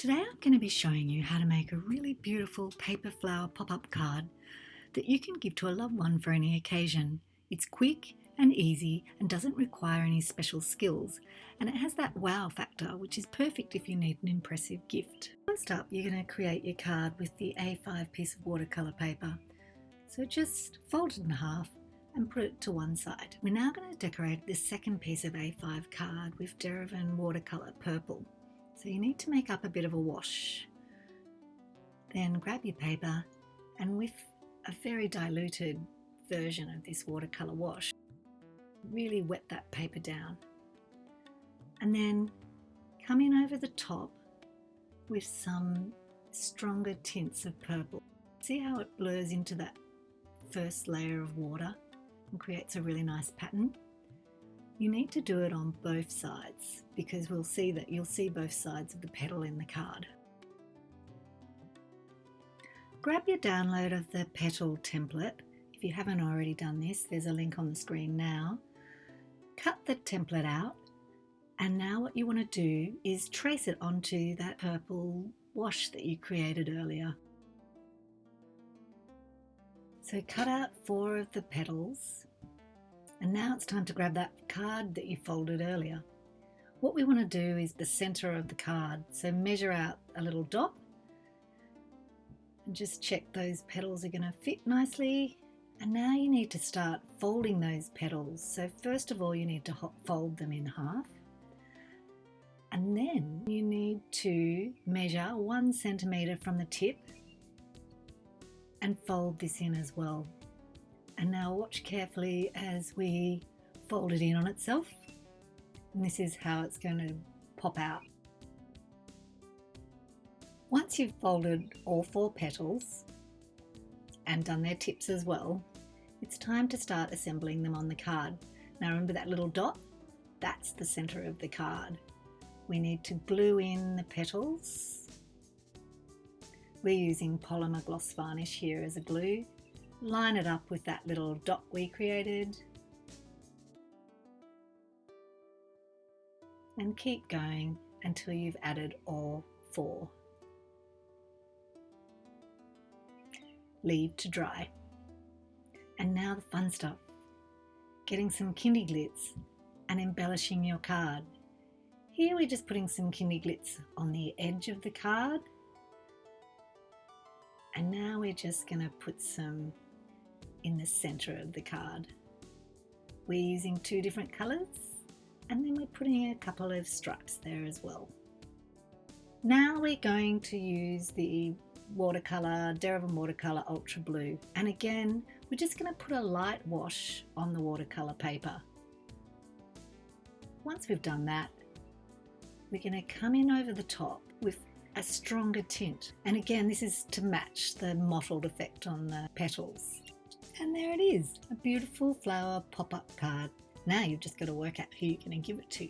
Today I'm going to be showing you how to make a really beautiful paper flower pop-up card that you can give to a loved one for any occasion. It's quick and easy and doesn't require any special skills, and it has that wow factor, which is perfect if you need an impressive gift. First up, you're going to create your card with the A5 piece of watercolour paper. So just fold it in half and put it to one side. We're now going to decorate this second piece of A5 card with Derivan watercolour purple. So you need to make up a bit of a wash. Then grab your paper and with a very diluted version of this watercolour wash, really wet that paper down. And then come in over the top with some stronger tints of purple. See how it blurs into that first layer of water and creates a really nice pattern? You need to do it on both sides because we'll see that you'll see both sides of the petal in the card. Grab your download of the petal template. If you haven't already done this, there's a link on the screen now. Cut the template out, and now what you want to do is trace it onto that purple wash that you created earlier. So cut out 4 of the petals. And now it's time to grab that card that you folded earlier. What we want to do is the center of the card. So measure out a little dot and just check those petals are going to fit nicely. And now you need to start folding those petals. So first of all, you need to fold them in half. And then you need to measure 1 centimeter from the tip and fold this in as well. And now watch carefully as we fold it in on itself. And this is how it's going to pop out. Once you've folded all 4 petals and done their tips as well, it's time to start assembling them on the card. Now remember that little dot? That's the center of the card. We need to glue in the petals. We're using polymer gloss varnish here as a glue. Line it up with that little dot we created and keep going until you've added all 4. Leave to dry. And now the fun stuff, getting some Kindy Glitz and embellishing your card. Here we're just putting some Kindy Glitz on the edge of the card, and now we're just going to put some in the center of the card. We're using 2 different colors, and then we're putting a couple of stripes there as well. Now we're going to use the watercolor, Derivan watercolor Ultra Blue, and again we're just going to put a light wash on the watercolor paper. Once we've done that, we're going to come in over the top with a stronger tint, and again this is to match the mottled effect on the petals. And there it is, a beautiful flower pop-up card. Now you've just got to work out who you're going to give it to.